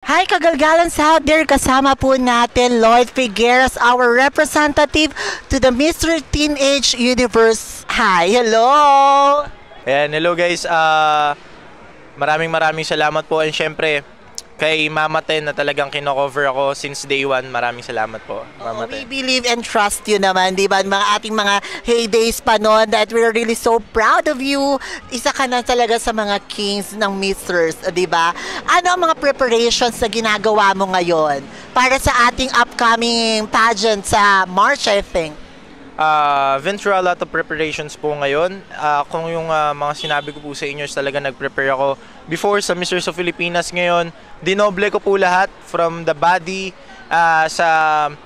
Hi, kagalgalans out there. Kasama po natin Lloyd Figueras, our representative to the Mr. Teenage Universe. Hi, hello! Ayan, hello guys. Maraming salamat po. And syempre, kay Mama Ten na talagang kino-cover ako since day one. Maraming salamat po, Mama We Ten. believe and trust you naman, di ba? Mga ating mga heydays pa noon that we're really so proud of you. Isa ka na talaga sa mga kings ng Misters, di ba? Ano ang mga preparations na ginagawa mo ngayon para sa ating upcoming pageant sa March, I think? Went through a lot of preparations po ngayon. Kung yung mga sinabi ko po sa inyo is talaga nag-prepare ako before sa Mr. of Filipinas ngayon. Dinoble ko po lahat from the body, sa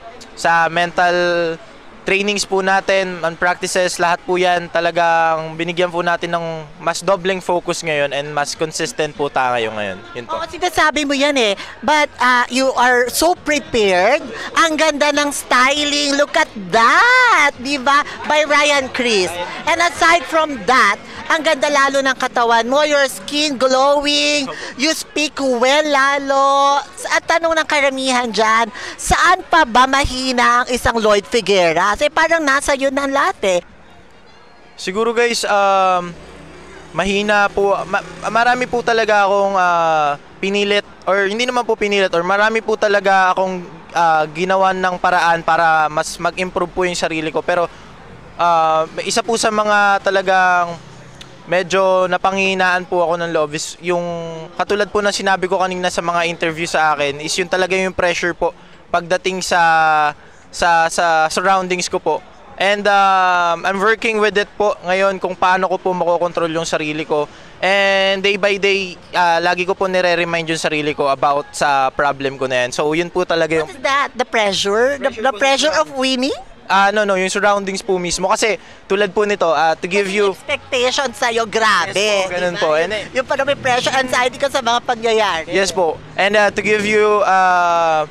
mental trainings po natin, and practices, lahat po yan talagang binigyan po natin ng mas dobleng focus ngayon and mas consistent po tayo ngayon. Yun po. Oo, sinasabi mo yan eh. But you are so prepared. Ang ganda ng styling. Look at that! Di ba? By Ryan Chris. And aside from that, ang ganda lalo ng katawan mo. Your skin glowing. You speak well lalo. At tanong ng karamihan dyan, saan pa ba mahina ang isang Lloyd Figueras? Eh parang nasa yun ang lahat eh. Siguro guys, mahina po, marami po talaga akong pinilit, or hindi naman po pinilit, or marami po talaga akong ginawan ng paraan para mas mag-improve po yung sarili ko. Pero isa po sa mga talagang medyo napanghihinaan po ako ng loob is yung katulad po na sinabi ko kanina sa mga interview sa akin, is yung talaga yung pressure po pagdating sa surroundings ko po. And I'm working with it po ngayon kung paano ko po makokontrol yung sarili ko. And day by day, lagi ko po nire-remind yung sarili ko about sa problem ko na yan. So yun po talaga yung... What is that? The pressure? The pressure of winning? No, yung surroundings po mismo. Kasi tulad po nito, to give you... Expectations sa'yo, grabe. Yes po, ganun po. And, yung parang may pressure, anxiety ka sa mga pangyayari. yes po. And to give you a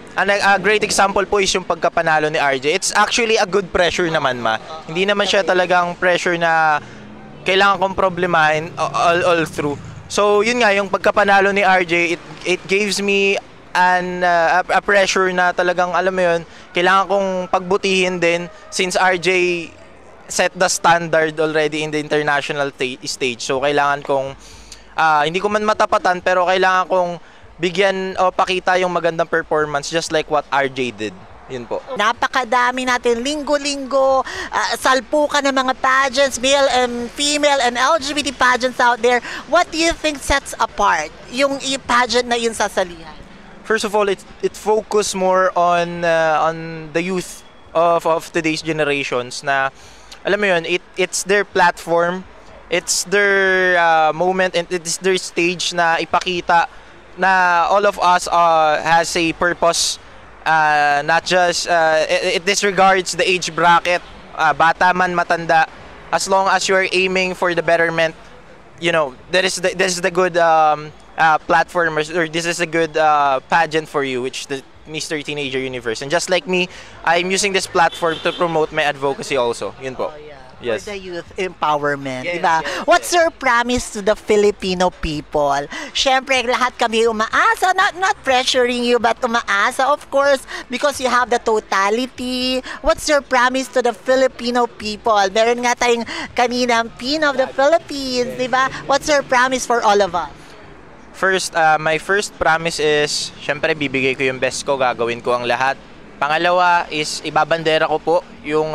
great example po is yung pagkapanalo ni RJ. It's actually a good pressure naman, ma. Hindi naman siya talagang pressure na kailangan kong problemahin all through. So yun nga, yung pagkapanalo ni RJ, it gives me a pressure na talagang, alam mo yun, kailangan kong pagbutihin din since RJ set the standard already in the international stage. So kailangan kong hindi ko man matapatan, pero kailangan kong bigyan o pakita yung magandang performance just like what RJ did. Yun po. Napakadami natin linggo-linggo, salpukan ng mga pageants, male and female and LGBT pageants out there. What do you think sets apart yung pageant na yun sasalihan? First of all, it focus more on the youth of today's generations na, alam mo yun, it's their platform, it's their moment, and it's their stage na ipakita na all of us has a purpose, not just, it disregards the age bracket, bata man, matanda, as long as you're aiming for the betterment, you know, this is the good platform, or this is a good pageant for you, which the Mr. Teenager Universe. And just like me, I'm using this platform to promote my advocacy also. Yun po. Oh, yeah. Yes. For the youth empowerment, Yes, diba? yes, What's your promise to the Filipino people? Siyempre, lahat kami umaasa, not pressuring you, but umaasa, of course, because you have the totality. What's your promise to the Filipino people? Meron nga tayong kaninang Pin of the Philippines, diba? What's your promise for all of us? First, my first promise is, syempre bibigay ko yung best ko, gagawin ko ang lahat. Pangalawa is, ibabandera ko po yung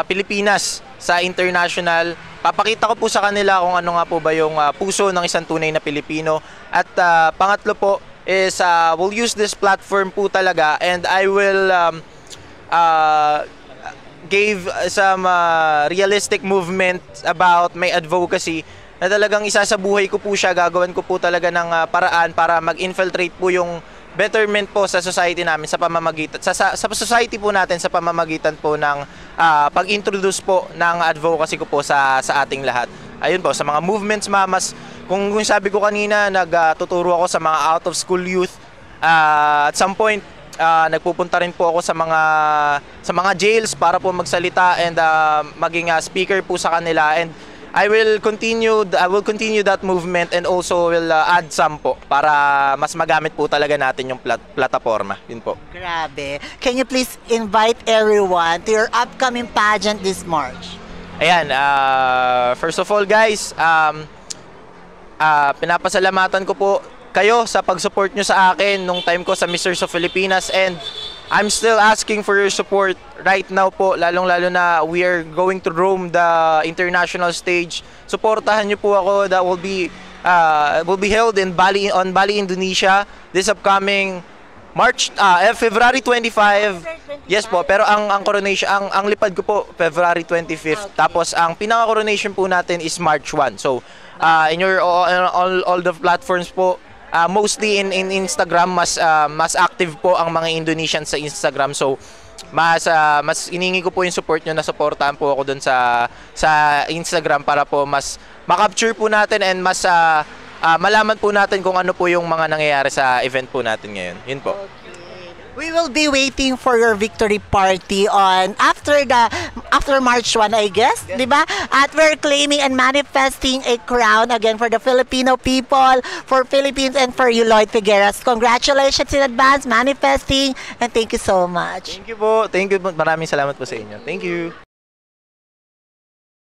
Pilipinas sa international. Papakita ko po sa kanila kung ano nga po ba yung puso ng isang tunay na Pilipino. At pangatlo po is, we'll use this platform po talaga, and I will give some realistic movement about my advocacy na talagang isasabuhay ko po siya, gagawin ko po talaga ng paraan para mag-infiltrate po yung betterment po sa society namin sa pamamagitan sa society po natin sa pamamagitan po ng pag-introduce po ng advocacy ko po sa ating lahat. Ayun po, sa mga movements, mamas, kung sabi ko kanina, nagtuturo ako sa mga out of school youth. At some point, nagpupunta rin po ako sa mga jails para po magsalita and maging speaker po sa kanila. And I will continue that movement and also will add some po para mas magamit po talaga natin yung plataforma. Yun po. Grabe. Can you please invite everyone to your upcoming pageant this March? Ayan, first of all guys, pinapasalamatan ko po kayo sa pag-support nyo sa akin nung time ko sa Mr. of Filipinas, and I'm still asking for your support right now po, lalong-lalo na we are going to roam the international stage. Suportahan niyo po ako. That will be held in Bali, Indonesia this upcoming February 25. Yes po, pero ang coronation, ang lipad ko po February 25th. Okay. Tapos ang pinaka-coronation po natin is March 1. So in your all the platforms po, mostly in Instagram, mas active po ang mga Indonesians sa Instagram. So mas iningi ko po yung support nyo, na supportahan po ako doon sa Instagram para po mas makapture po natin and mas malaman po natin kung ano po yung mga nangyayari sa event po natin ngayon. Yun po. We will be waiting for your victory party on after March 1, I guess, di ba? At we're claiming and manifesting a crown again for the Filipino people, for Philippines, and for you, Lloyd Figueras. Congratulations in advance, manifesting, and thank you so much. Thank you po. Thank you po. Maraming salamat po sa inyo. Thank you.